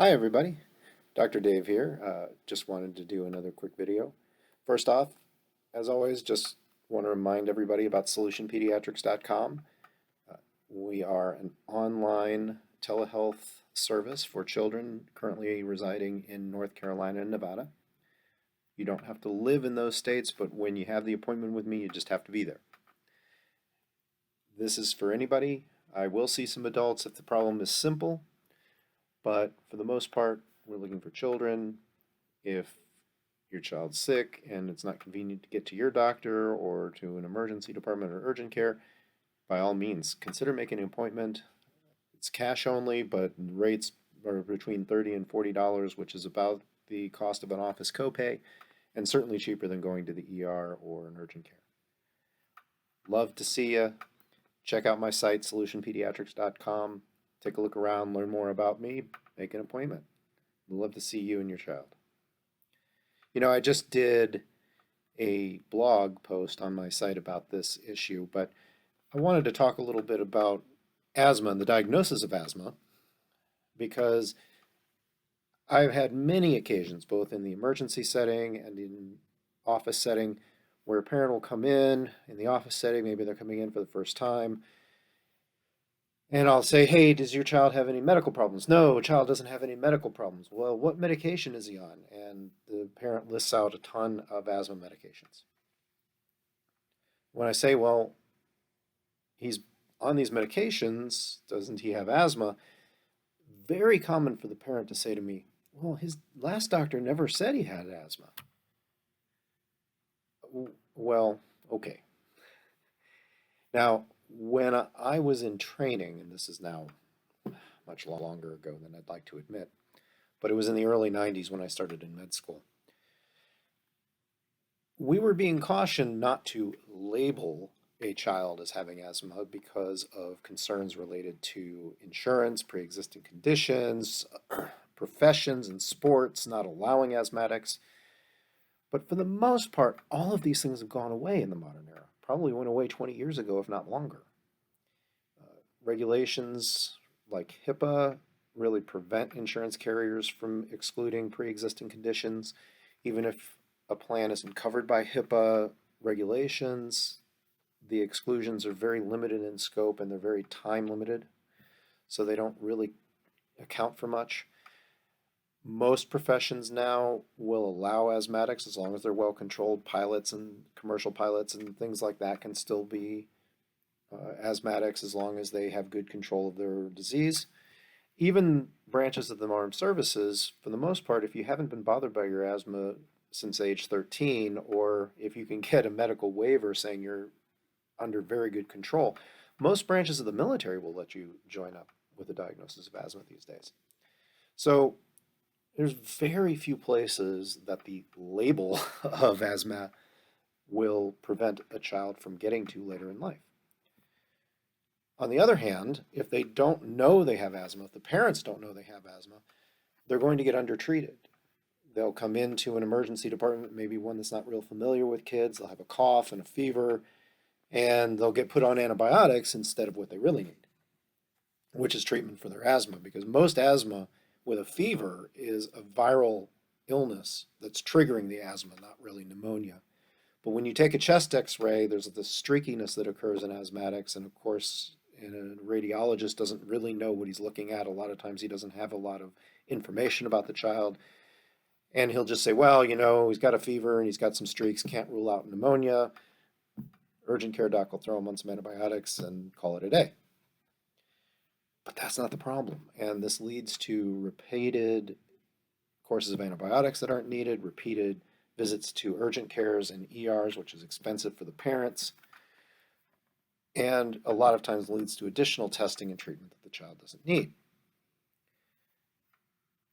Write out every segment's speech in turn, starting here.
Hi everybody, Dr. Dave here. Just wanted to do another quick video. First off, as always, just want to remind everybody about solutionpediatrics.com. We are an online telehealth service for children currently residing in North Carolina and Nevada. You don't have to live in those states, but when you have the appointment with me, you just have to be there. This is for anybody. I will see some adults if the problem is simple. But for the most part, we're looking for children. If your child's sick and it's not convenient to get to your doctor or to an emergency department or urgent care, by all means, consider making an appointment. It's cash only, but rates are between $30 and $40, which is about the cost of an office copay, and certainly cheaper than going to the ER or an urgent care. Love to see you. Check out my site, solutionpediatrics.com. Take a look around, learn more about me, make an appointment. We'd love to see you and your child. You know, I just did a blog post on my site about this issue, but I wanted to talk a little bit about asthma and the diagnosis of asthma, because I've had many occasions, both in the emergency setting and in office setting, where a parent will come in the office setting, maybe they're coming in for the first time, and I'll say, hey, does your child have any medical problems? No, child doesn't have any medical problems. Well, what medication is he on? And the parent lists out a ton of asthma medications. When I say, well, he's on these medications, doesn't he have asthma? Very common for the parent to say to me, well, his last doctor never said he had asthma. Well, okay. Now, when I was in training, and this is now much longer ago than I'd like to admit, but it was in the early 90s when I started in med school, we were being cautioned not to label a child as having asthma because of concerns related to insurance, pre-existing conditions, professions and sports not allowing asthmatics. But for the most part, all of these things have gone away in the modern era. Probably went away 20 years ago, if not longer. Regulations like HIPAA really prevent insurance carriers from excluding pre-existing conditions. Even if a plan isn't covered by HIPAA regulations, the exclusions are very limited in scope and they're very time limited, so they don't really account for much. Most professions now will allow asthmatics as long as they're well controlled. Pilots and commercial pilots and things like that can still be asthmatics as long as they have good control of their disease. Even branches of the armed services, for the most part, if you haven't been bothered by your asthma since age 13, or if you can get a medical waiver saying you're under very good control, most branches of the military will let you join up with a diagnosis of asthma these days. So there's very few places that the label of asthma will prevent a child from getting to later in life. On the other hand, if they don't know they have asthma, if the parents don't know they have asthma, they're going to get undertreated. They'll come into an emergency department, maybe one that's not real familiar with kids, they'll have a cough and a fever, and they'll get put on antibiotics instead of what they really need, which is treatment for their asthma, because most asthma with a fever is a viral illness that's triggering the asthma, not really pneumonia. But when you take a chest x-ray, there's this streakiness that occurs in asthmatics, and of course, a radiologist doesn't really know what he's looking at. A lot of times he doesn't have a lot of information about the child, and he'll just say, well, you know, he's got a fever and he's got some streaks, can't rule out pneumonia. Urgent care doc will throw him on some antibiotics and call it a day. But that's not the problem, and this leads to repeated courses of antibiotics that aren't needed, repeated visits to urgent cares and ERs, which is expensive for the parents, and a lot of times leads to additional testing and treatment that the child doesn't need.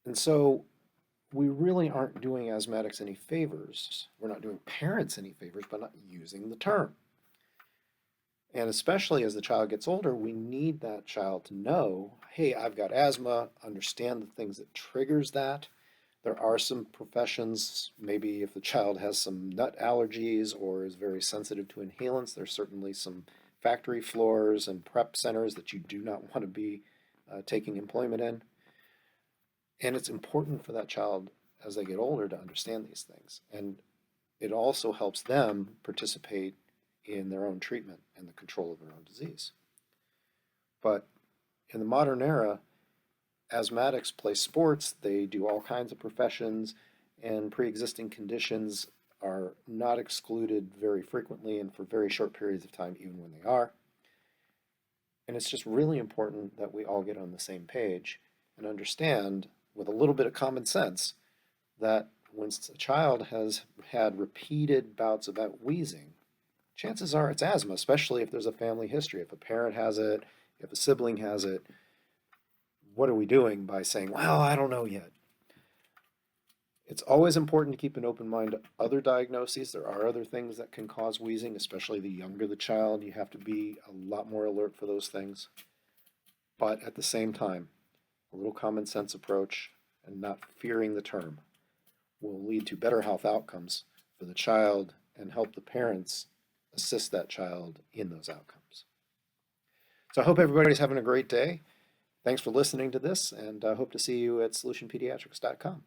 And so we really aren't doing asthmatics any favors. We're not doing parents any favors by not using the term. And especially as the child gets older, we need that child to know, hey, I've got asthma, understand the things that triggers that. There are some professions, maybe if the child has some nut allergies or is very sensitive to inhalants, there's certainly some factory floors and prep centers that you do not want to be taking employment in. And it's important for that child as they get older to understand these things. And it also helps them participate in their own treatment and the control of their own disease. But in the modern era, asthmatics play sports, they do all kinds of professions, and pre-existing conditions are not excluded very frequently and for very short periods of time, even when they are. And it's just really important that we all get on the same page and understand, with a little bit of common sense, that when a child has had repeated bouts of wheezing, chances are it's asthma, especially if there's a family history. If a parent has it, if a sibling has it, what are we doing by saying, well, I don't know yet? It's always important to keep an open mind to other diagnoses. There are other things that can cause wheezing, especially the younger the child. You have to be a lot more alert for those things. But at the same time, a little common sense approach and not fearing the term will lead to better health outcomes for the child and help the parents assist that child in those outcomes. So I hope everybody's having a great day. Thanks for listening to this, and I hope to see you at solutionpediatrics.com.